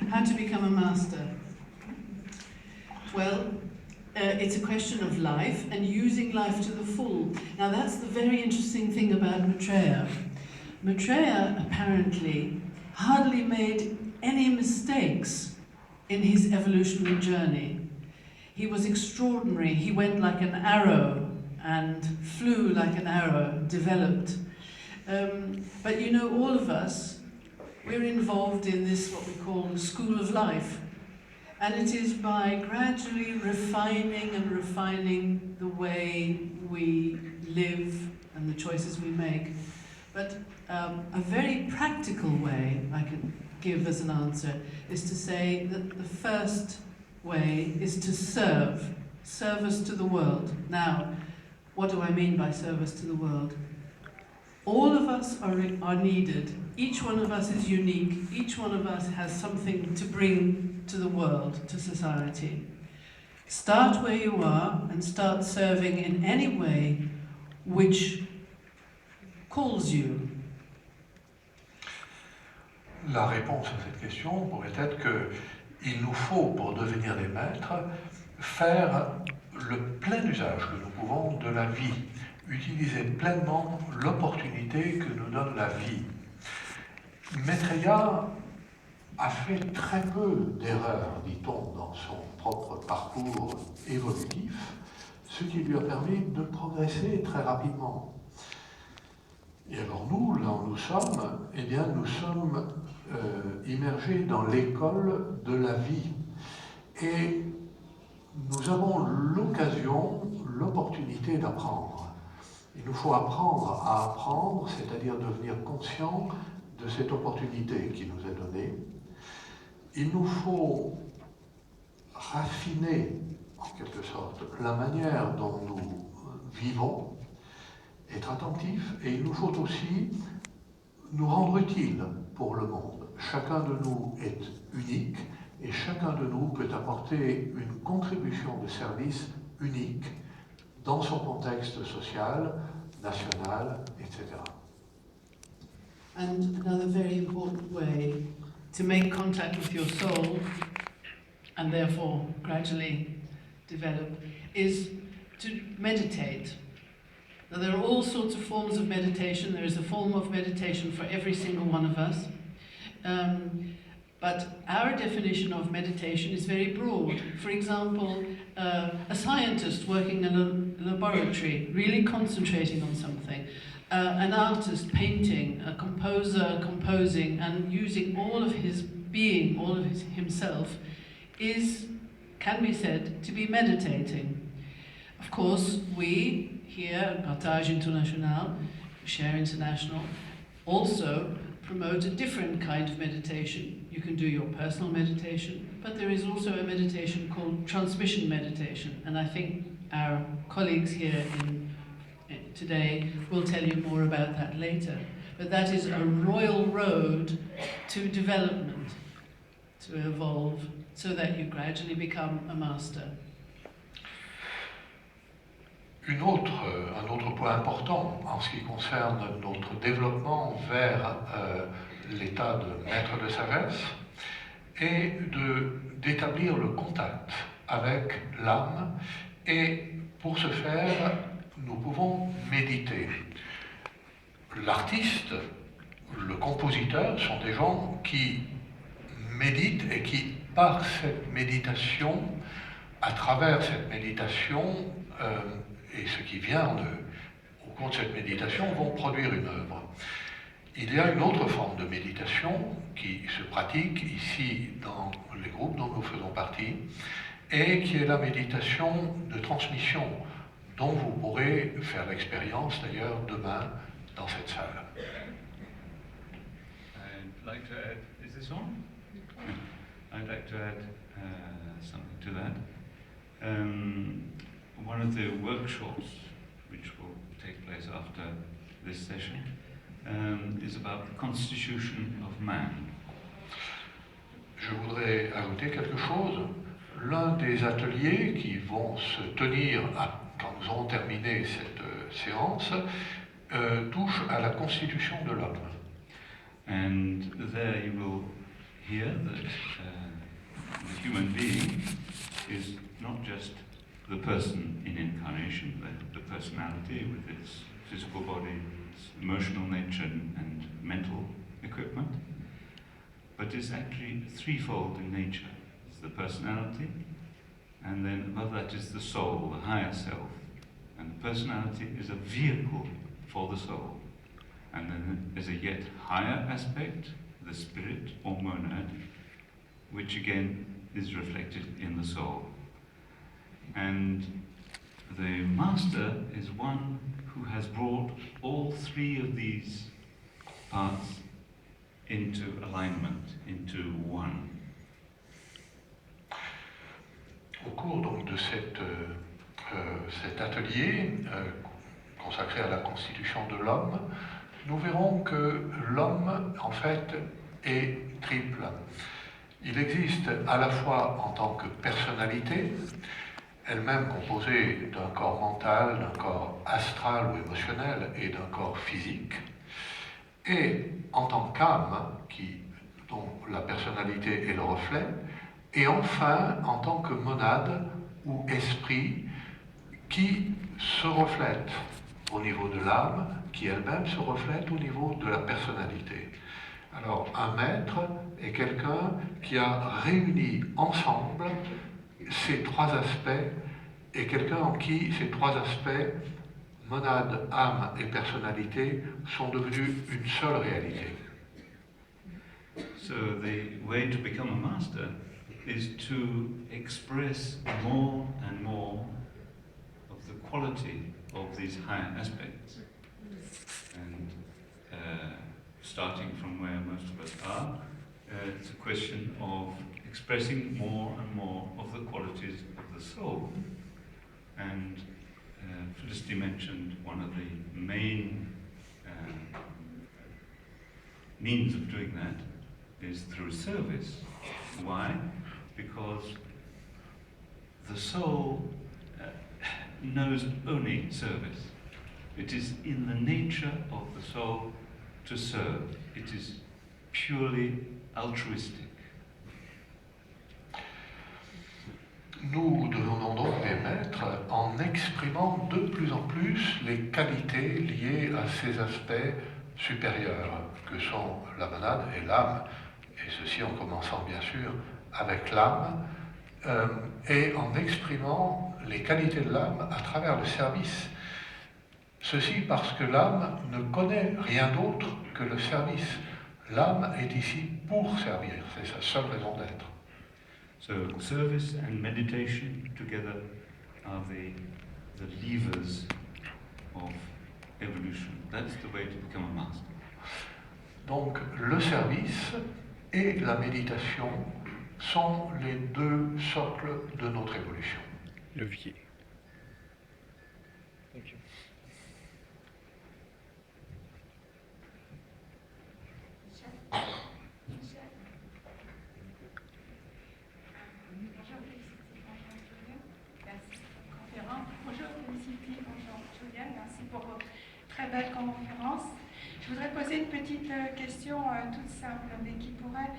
How to become a master? Well, it's a question of life and using life to the full. Now that's the very interesting thing about Maitreya. Maitreya apparently hardly made any mistakes in his evolutionary journey. He was extraordinary. He went like an arrow and flew like an arrow, developed. But you know, all of us, we're involved in this, what we call the school of life. And it is by gradually refining the way we live and the choices we make. But a very practical way I can give as an answer is to say that the first way is to serve service to the world. Now, what do I mean by service to the world? All of us are needed. Each one of us is unique. Each one of us has something to bring to the world, to society. Start where you are and start serving in any way which calls you. La réponse à cette question pourrait être qu'il nous faut, pour devenir des maîtres, faire le plein usage que nous pouvons de la vie, utiliser pleinement l'opportunité que nous donne la vie. Maitreya a fait très peu d'erreurs, dit-on, dans son propre parcours évolutif, ce qui lui a permis de progresser très rapidement. Et alors nous, là où nous sommes, eh bien nous sommes immergés dans l'école de la vie. Et nous avons l'occasion, l'opportunité d'apprendre. Il nous faut apprendre à apprendre, c'est-à-dire devenir conscient de cette opportunité qui nous est donnée. Il nous faut raffiner, en quelque sorte, la manière dont nous vivons, être attentifs, et il nous faut aussi nous rendre utiles pour le monde. Chacun de nous est unique, et chacun de nous peut apporter une contribution de service unique dans son contexte social, national, etc. And another very important way to make contact with your soul, and therefore gradually develop, is to meditate. Now, there are all sorts of forms of meditation. There is a form of meditation for every single one of us. But our definition of meditation is very broad. For example, a scientist working in a laboratory, really concentrating on something, an artist painting, a composer composing, and using all of his being, all of himself, can be said to be meditating. Of course, we here at Partage International, Share International, also promote a different kind of meditation. You can do your personal meditation, but there is also a meditation called transmission meditation, and I think our colleagues here today will tell you more about that later. But that is a royal road to development, to evolve, so that you gradually become a master. Un autre point important en ce qui concerne notre développement vers l'état de maître de sagesse est d'établir le contact avec l'âme, et pour ce faire, nous pouvons méditer. L'artiste, le compositeur sont des gens qui méditent et qui, par cette méditation, à travers cette méditation, et ce qui vient au cours de cette méditation, vont produire une œuvre. Il y a une autre forme de méditation qui se pratique ici dans les groupes dont nous faisons partie, et qui est la méditation de transmission, dont vous pourrez faire l'expérience d'ailleurs demain dans cette salle. I'd like to add, is this on? I'd like to add something to that. One of the workshops which will take place after this session is about the constitution of man. Je voudrais ajouter quelque chose. L'un des ateliers qui vont se tenir quand nous aurons terminé cette séance touche à la constitution de l'homme. And there you will here that the human being is not just the person in incarnation, the personality with its physical body, its emotional nature and mental equipment, but is actually threefold in nature. It's the personality, and then above that is the soul, the higher self. And the personality is a vehicle for the soul. And then there's a yet higher aspect, the spirit or monad, which again is reflected in the soul. And the master is one who has brought all three of these parts into alignment, into one. Au cours donc de cet atelier consacré à la constitution de l'homme, nous verrons que l'homme, en fait, est triple. Il existe à la fois en tant que personnalité, elle-même composée d'un corps mental, d'un corps astral ou émotionnel et d'un corps physique, et en tant qu'âme, dont la personnalité est le reflet, et enfin en tant que monade ou esprit qui se reflète au niveau de l'âme, qui elle-même se reflète au niveau de la personnalité. Alors un maître est quelqu'un qui a réuni ensemble ces trois aspects, et quelqu'un en qui ces trois aspects, monade, âme et personnalité, sont devenus une seule réalité. So the way to become a master is to express more and more of the quality of these higher aspects. And starting from where most of us are, it's a question of expressing more and more of the qualities of the soul. And Felicity mentioned one of the main means of doing that is through service. Why? Because the soul knows only service. It is in the nature of the soul to serve. It is purely altruistic. Nous devenons donc des maîtres en exprimant de plus en plus les qualités liées à ces aspects supérieurs que sont la monade et l'âme, et ceci en commençant bien sûr avec l'âme, et en exprimant les qualités de l'âme à travers le service. Ceci parce que l'âme ne connaît rien d'autre que le service. L'âme est ici pour servir, c'est sa seule raison d'être. So service and meditation together are the levers of evolution. That's the way to become a master. Donc le service et la méditation sont les deux socles de notre évolution. Levier. Thank you. Bonjour Felicity, bonjour Julian, merci pour votre très belle conférence. Je voudrais poser une petite question toute simple, mais qui pourrait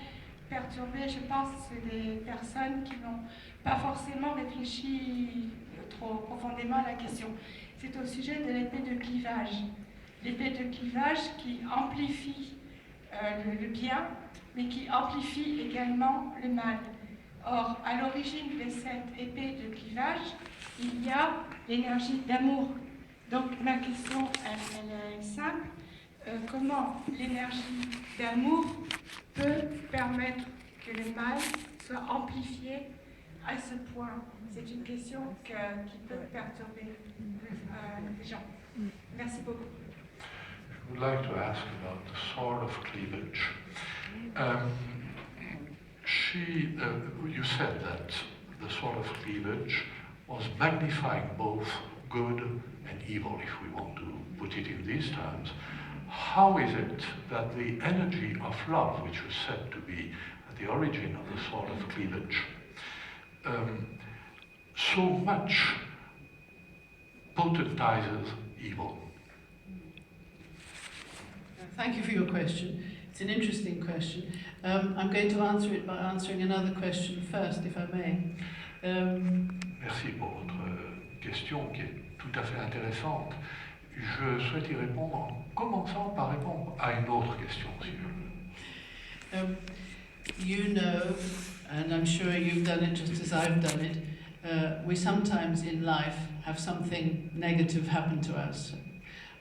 perturber, je pense, des personnes qui n'ont pas forcément réfléchi trop profondément à la question. C'est au sujet de l'épée de clivage. L'épée de clivage qui amplifie le bien, mais qui amplifie également le mal. Or, à l'origine de cette épée de clivage, il y a l'énergie d'amour. Donc, ma question, elle est simple. Comment l'énergie d'amour peut permettre que le mal soit amplifié à ce point? C'est une question qui peut perturber les gens. Merci beaucoup. I would like to ask about the sword of cleavage. You said that the sword of cleavage was magnifying both good and evil, if we want to put it in these terms. How is it that the energy of love, which was said to be at the origin of the sword of cleavage, so much potentizes evil? Thank you for your question. It's an interesting question. I'm going to answer it by answering another question first, if I may. Merci pour votre question qui est tout à fait intéressante. Je souhaite y répondre en commençant par répondre à une autre question, si je veux. You know, and I'm sure you've done it just as I've done it, we sometimes in life have something negative happen to us.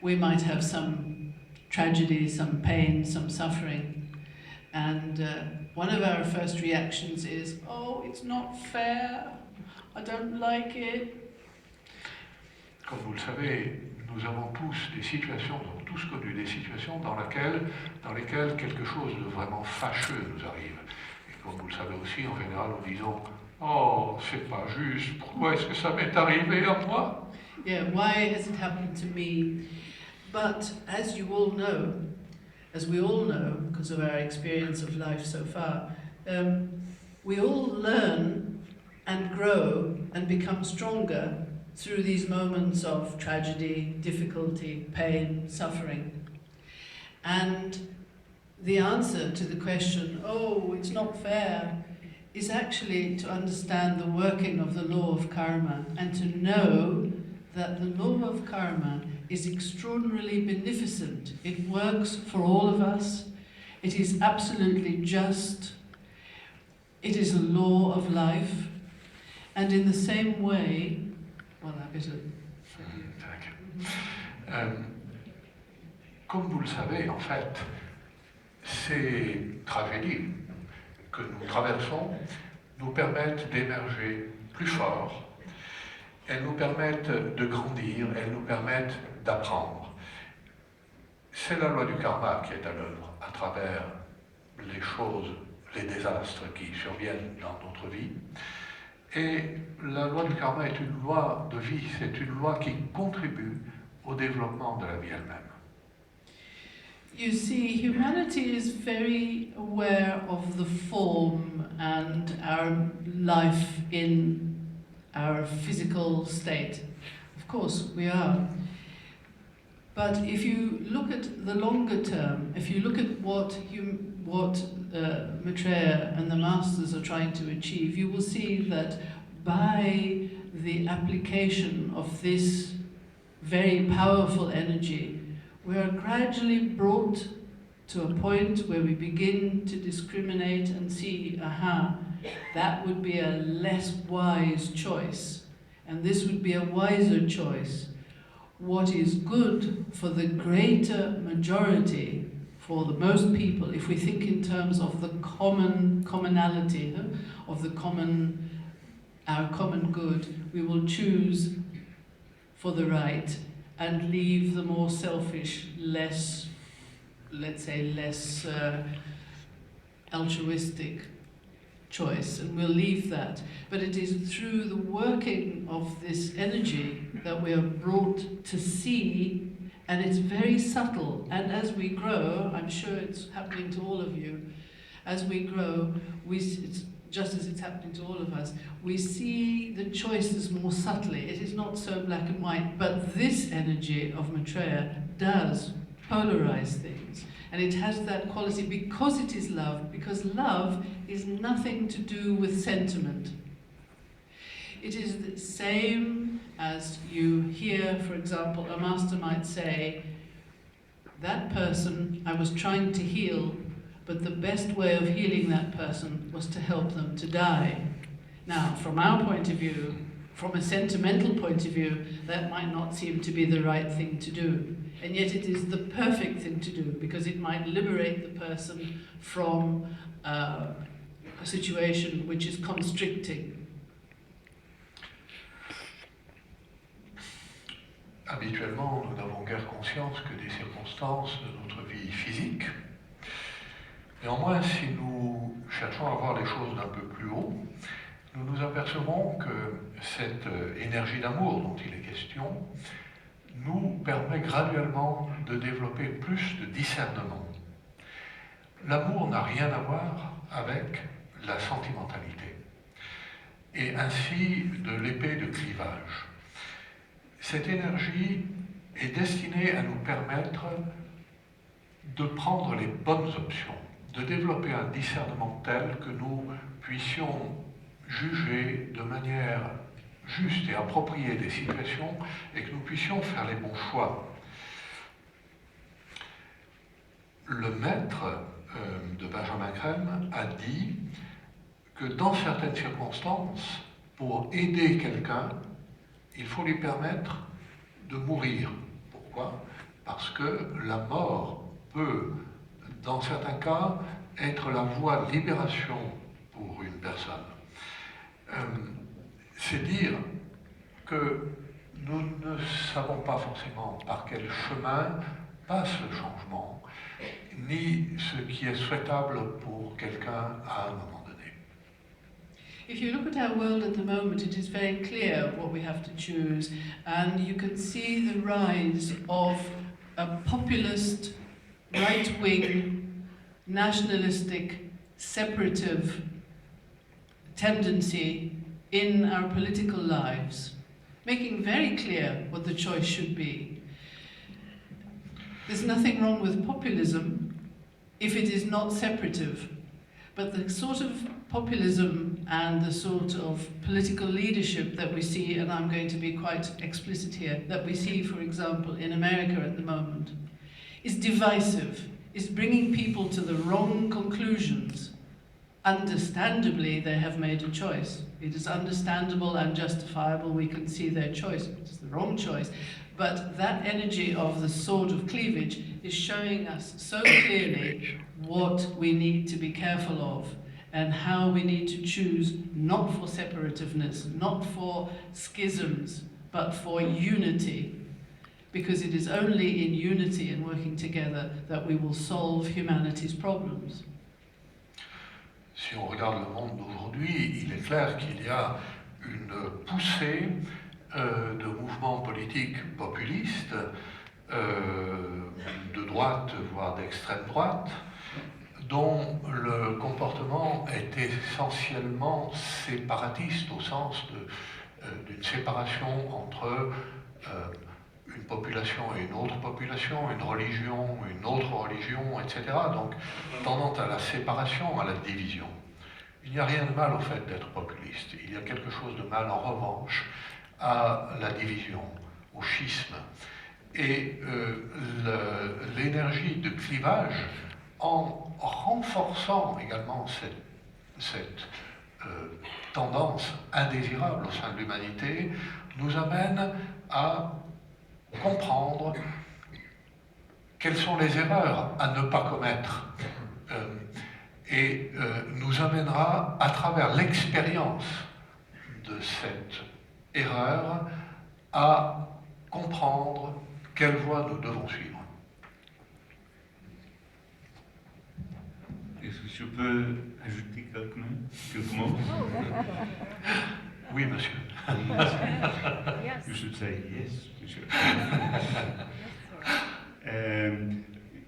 We might have some tragedy, some pain, some suffering, and one of our first reactions is, oh, it's not fair, I don't like it. Comme vous le savez, nous avons tous des situations, nous avons tous connu des situations dans lesquelles quelque chose de vraiment fâcheux nous arrive. Et comme vous le savez aussi, en général, nous disons « Oh, c'est pas juste, pourquoi est-ce que ça m'est arrivé à moi ?» Yeah, why has it happened to me? But as you all know, as we all know, because of our experience of life so far, we all learn and grow and become stronger through these moments of tragedy, difficulty, pain, suffering. And the answer to the question, oh, it's not fair, is actually to understand the working of the law of karma and to know that the law of karma is extraordinarily beneficent. It works for all of us. It is absolutely just. It is a law of life. And in the same way, Comme vous le savez, en fait, ces tragédies que nous traversons nous permettent d'émerger plus forts, elles nous permettent de grandir, elles nous permettent d'apprendre. C'est la loi du karma qui est à l'œuvre à travers les choses, les désastres qui surviennent dans notre vie. Et la loi du karma est une loi de vie, c'est une loi qui contribue au développement de la vie elle-même. You see, humanity is very aware of the form and our life in our physical state. Of course, we are. But if you look at the longer term, if you look at what Maitreya and the masters are trying to achieve, you will see that by the application of this very powerful energy, we are gradually brought to a point where we begin to discriminate and see, aha, that would be a less wise choice, and this would be a wiser choice. What is good for the greater majority, for the most people, if we think in terms of the commonality, of the our common good, we will choose for the right and leave the more selfish, less, let's say, less altruistic choice, and we'll leave that. But it is through the working of this energy that we are brought to see, and it's very subtle. And as we grow, I'm sure it's happening to all of you, as we grow, it's just as it's happening to all of us, we see the choices more subtly. It is not so black and white, but this energy of Maitreya does polarize things. And it has that quality because it is love, because love is nothing to do with sentiment. It is the same as you hear, for example, a master might say, that person I was trying to heal, but the best way of healing that person was to help them to die. Now, from our point of view, from a sentimental point of view, that might not seem to be the right thing to do. And yet it is the perfect thing to do, because it might liberate the person from a situation which is constricting. Habituellement, nous n'avons guère conscience que des circonstances de notre vie physique. Néanmoins, si nous cherchons à voir les choses d'un peu plus haut, nous nous apercevons que cette énergie d'amour dont il est question nous permet graduellement de développer plus de discernement. L'amour n'a rien à voir avec la sentimentalité, et ainsi de l'épée de clivage. Cette énergie est destinée à nous permettre de prendre les bonnes options, de développer un discernement tel que nous puissions juger de manière juste et appropriée des situations et que nous puissions faire les bons choix. Le maître de Benjamin Creme a dit que dans certaines circonstances, pour aider quelqu'un, il faut lui permettre de mourir. Pourquoi? Parce que la mort peut, dans certains cas, être la voie de libération pour une personne. C'est dire que nous ne savons pas forcément par quel chemin passe le changement, ni ce qui est souhaitable pour quelqu'un à un moment donné. If you look at our world at the moment, it is very clear what we have to choose, and you can see the rise of a populist, right-wing, nationalistic, separative tendency in our political lives, making very clear what the choice should be. There's nothing wrong with populism if it is not separative, but the sort of populism and the sort of political leadership that we see, and I'm going to be quite explicit here, that we see, for example, in America at the moment, is divisive, is bringing people to the wrong conclusions. Understandably, they have made a choice. It is understandable and justifiable, we can see their choice. It's the wrong choice. But that energy of the sword of cleavage is showing us so clearly what we need to be careful of and how we need to choose not for separativeness, not for schisms, but for unity. Because it is only in unity and working together that we will solve humanity's problems. Si on regarde le monde d'aujourd'hui, il est clair qu'il y a une poussée de mouvements politiques populistes, de droite, voire d'extrême droite, dont le comportement est essentiellement séparatiste, au sens d'une séparation entre une population et une autre population, une religion, une autre religion, etc. Donc, tendant à la séparation, à la division. Il n'y a rien de mal au fait d'être populiste. Il y a quelque chose de mal, en revanche, à la division, au schisme. Et l'énergie de clivage, en renforçant également cette tendance indésirable au sein de l'humanité, nous amène à comprendre quelles sont les erreurs à ne pas commettre et nous amènera à travers l'expérience de cette erreur à comprendre quelle voie nous devons suivre. Est-ce que je peux ajouter quelques mots? Oui, monsieur. You should say yes, monsieur.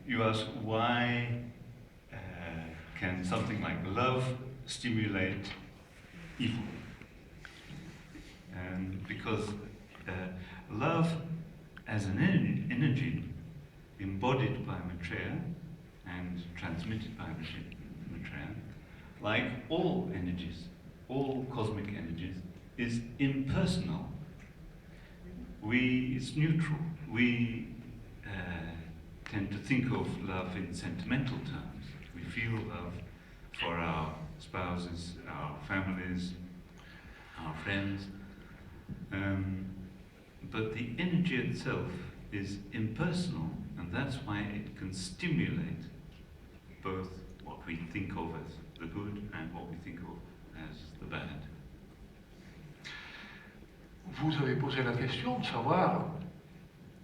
You ask why can something like love stimulate evil? Because love as an energy embodied by Maitreya and transmitted by Maitreya, like all energies, all cosmic energies, is impersonal. It's neutral. We tend to think of love in sentimental terms. We feel love for our spouses, our families, our friends. But the energy itself is impersonal, and that's why it can stimulate both what we think of as the good and what we think of as the bad. Vous avez posé la question de savoir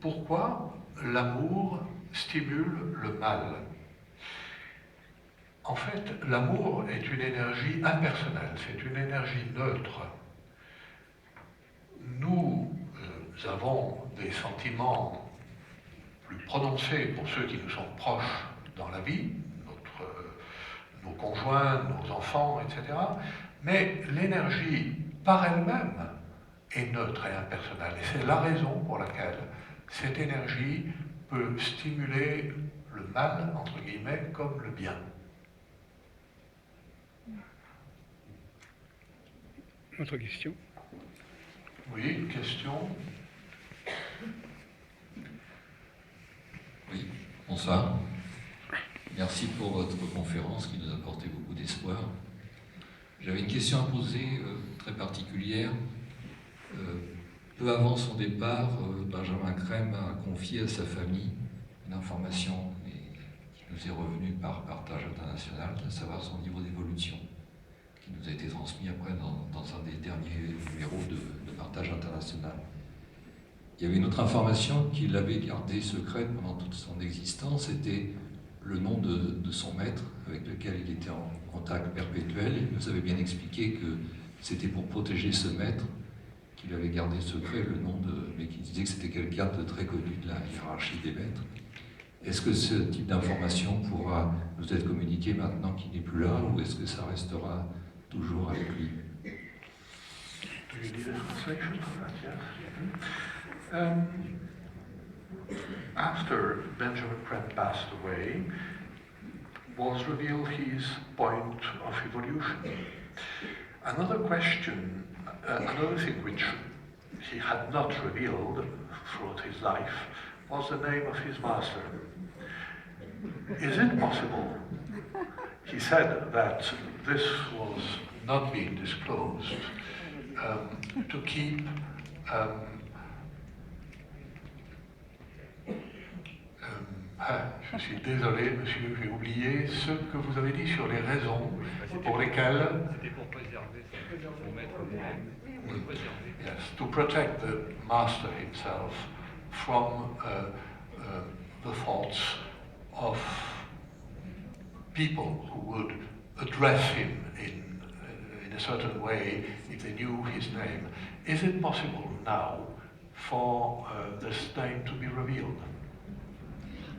pourquoi l'amour stimule le mal. En fait, l'amour est une énergie impersonnelle, c'est une énergie neutre. Nous avons des sentiments plus prononcés pour ceux qui nous sont proches dans la vie, nos conjoints, nos enfants, etc. Mais l'énergie par elle-même est neutre et impersonnelle. Et c'est la raison pour laquelle cette énergie peut stimuler le mal, entre guillemets, comme le bien. Autre question? Oui, une question? Oui, bonsoir. Merci pour votre conférence qui nous a apporté beaucoup d'espoir. J'avais une question à poser très particulière. Peu avant son départ, Benjamin Creme a confié à sa famille une information qui nous est revenue par Partage International, à savoir son niveau d'évolution, qui nous a été transmis après dans un des derniers numéros de Partage International. Il y avait une autre information qu'il avait gardée secrète pendant toute son existence, c'était le nom de son maître avec lequel il était en contact perpétuel. Il nous avait bien expliqué que c'était pour protéger ce maître qu'il avait gardé secret le nom mais qu'il disait que c'était quelqu'un de très connu de la hiérarchie des maîtres. Est-ce que ce type d'information pourra nous être communiqué maintenant qu'il n'est plus là, ou est-ce que ça restera toujours avec lui? Do you need a translation for that? Yes. After Benjamin Creme passed away, was revealed his point of evolution. Another question, another thing which he had not revealed throughout his life was the name of his master. Is it possible? He said that this was not being disclosed to keep je suis désolé, monsieur, j'ai oublié ce que vous avez dit sur les raisons pour lesquelles... C'était pour préserver son maître lui-même. Yes, to protect the master himself from the thoughts of people who would address him in a certain way if they knew his name. Is it possible now for this name to be revealed?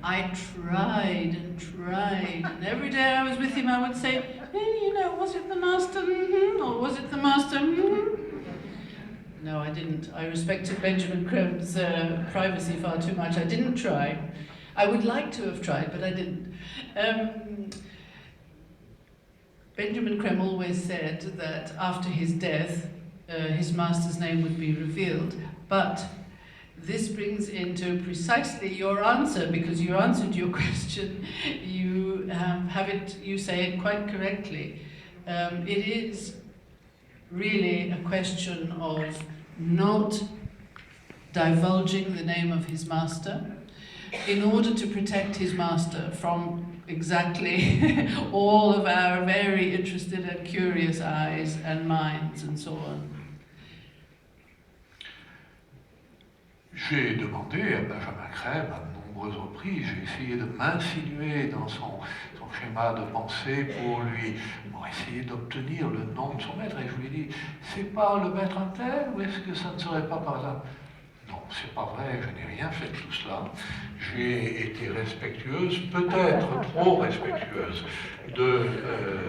I tried and tried, and every day I was with him I would say, hey, was it the master? Or was it the master? No, I didn't. I respected Benjamin Creme's privacy far too much. I didn't try. I would like to have tried, but I didn't. Benjamin Creme always said that after his death, his master's name would be revealed, but this brings into precisely your answer, because you answered your question. You you say it quite correctly. It is really a question of not divulging the name of his master in order to protect his master from exactly all of our very interested and curious eyes and minds and so on. J'ai demandé à Benjamin Creme à de nombreuses reprises, j'ai essayé de m'insinuer dans son schéma de pensée pour essayer d'obtenir le nom de son maître, et je lui ai dit, c'est pas le maître un tel, ou est-ce que ça ne serait pas par là? Non, c'est pas vrai, je n'ai rien fait de tout cela. J'ai été respectueuse, peut-être trop respectueuse, de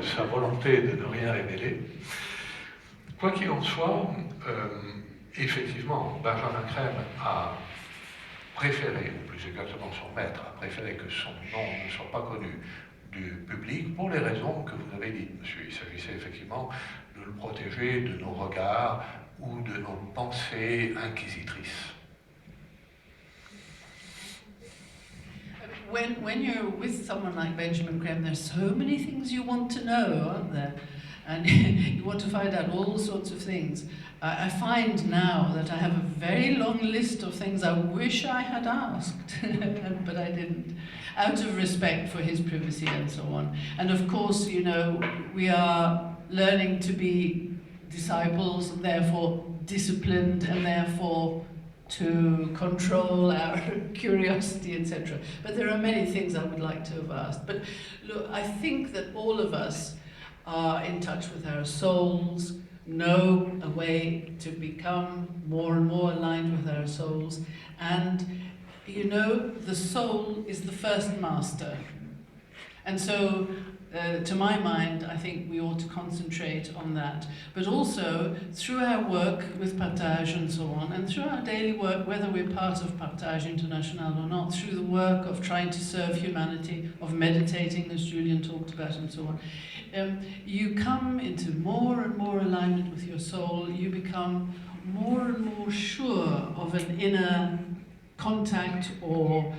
sa volonté de ne rien révéler. Quoi qu'il en soit, effectivement, Benjamin Creme a préféré, ou plus exactement son maître, a préféré que son nom ne soit pas connu du public pour les raisons que vous avez dites, monsieur. Il s'agissait effectivement de le protéger de nos regards ou de nos pensées inquisitrices. When you're with someone like Benjamin Creme, there's so many things you want to know, aren't there? And you want to find out all sorts of things. I find now that I have a very long list of things I wish I had asked, but I didn't, out of respect for his privacy and so on. And of course, we are learning to be disciples, and therefore disciplined, and therefore to control our curiosity, etc. But there are many things I would like to have asked. But look, I think that all of us are in touch with our souls, know a way to become more and more aligned with our souls. And, the soul is the first master. And so to my mind, I think we ought to concentrate on that. But also, through our work with Partage and so on, and through our daily work, whether we're part of Partage International or not, through the work of trying to serve humanity, of meditating, as Julian talked about, and so on, you come into more and more alignment with your soul. You become more and more sure of an inner contact or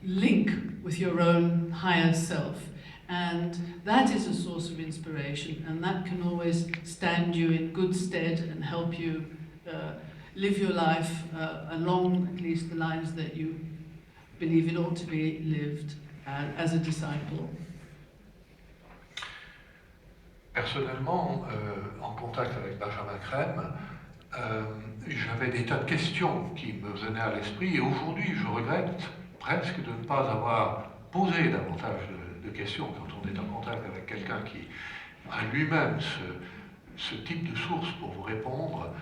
link with your own higher self. And that is a source of inspiration, and that can always stand you in good stead and help you live your life along at least the lines that you believe it ought to be lived as a disciple. Personnellement, en contact avec Benjamin Creme, j'avais des tas de questions qui me venaient à l'esprit, et aujourd'hui je regrette presque de ne pas avoir posé davantage de questions quand on est en contact avec quelqu'un qui a lui-même ce type de source pour vous répondre.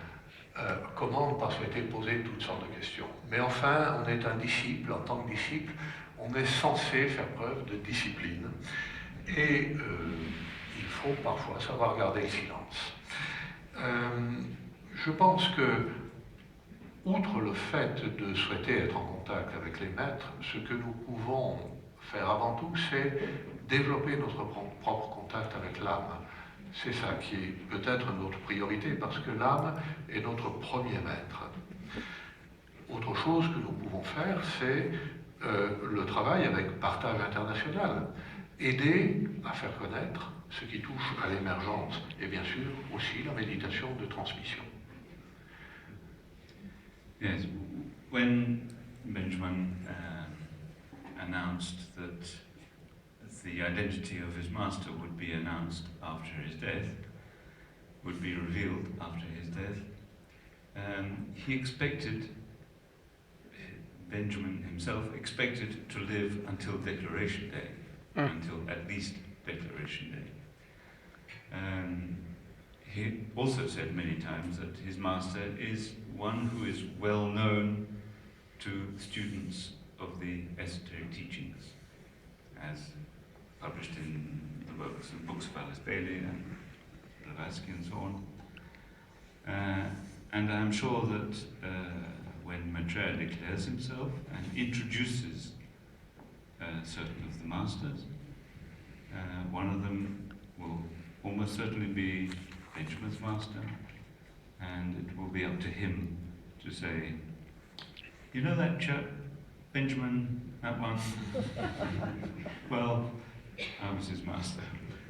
Comment ne pas souhaiter poser toutes sortes de questions. Mais enfin, on est un disciple. En tant que disciple, on est censé faire preuve de discipline. Et il faut parfois savoir garder le silence. Je pense que, outre le fait de souhaiter être en contact avec les maîtres, ce que nous pouvons faire avant tout, c'est développer notre propre contact avec l'âme. C'est ça qui est peut-être notre priorité, parce que l'âme est notre premier maître. Autre chose que nous pouvons faire, c'est le travail avec Partage International. Aider à faire connaître ce qui touche à l'émergence, et bien sûr aussi la méditation de transmission. Yes, when Benjamin announced that the identity of his master would be announced after his death, would be revealed after his death, he expected, Benjamin himself expected to live until Declaration Day, until at least Declaration Day. He also said many times that his master is one who is well known to students of the esoteric teachings, as published in the books of Alice Bailey and Blavatsky and so on. And I'm sure that when Maitreya declares himself and introduces certain of the masters, one of them will almost certainly be Benjamin's master, and it will be up to him to say, you know that chap, Benjamin, that one? Well, I was his master.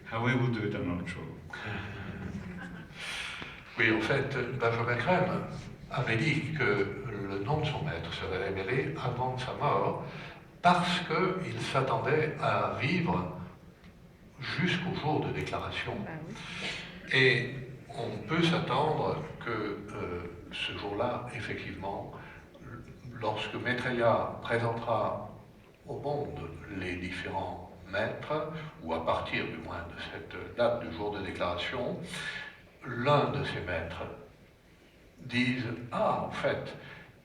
How he will do it, I'm not sure. Oui, en fait, Benjamin Creme avait dit que le nom de son maître serait révélé avant sa mort parce qu'il s'attendait à vivre jusqu'au jour de déclaration. Et on peut s'attendre que ce jour-là, effectivement, lorsque Maitreya présentera au monde les différents maîtres, ou à partir du moins de cette date du jour de déclaration, l'un de ces maîtres dise « Ah, en fait,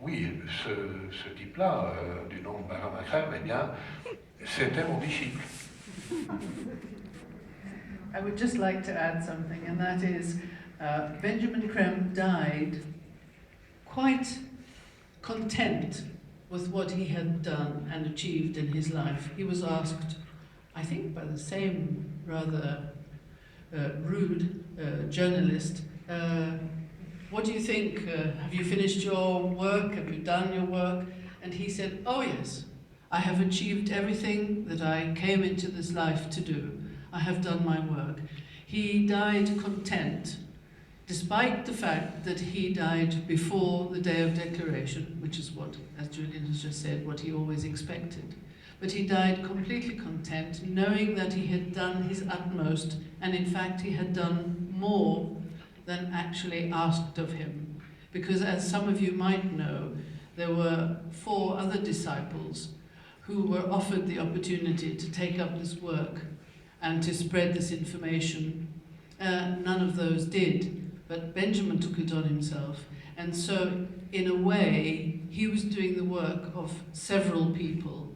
oui, ce type-là, du nom de Benjamin Creme, eh bien, c'était mon disciple. » I would just like to add something, and that is Benjamin Creme died quite content with what he had done and achieved in his life. He was asked, I think by the same rather rude journalist, what do you think? Have you finished your work? Have you done your work? And he said, oh yes, I have achieved everything that I came into this life to do. I have done my work. He died content, despite the fact that he died before the day of declaration, which is what, as Julian has just said, what he always expected. But he died completely content, knowing that he had done his utmost, and in fact he had done more than actually asked of him. Because as some of you might know, there were 4 other disciples who were offered the opportunity to take up this work and to spread this information. None of those did, but Benjamin took it on himself. And so, in a way, he was doing the work of several people.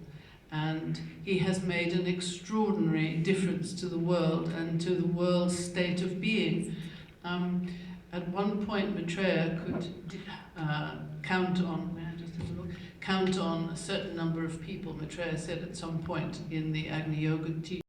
and he has made an extraordinary difference to the world and to the world's state of being. At one point, Maitreya could count on a certain number of people. Maitreya said at some point in the Agni Yoga teaching,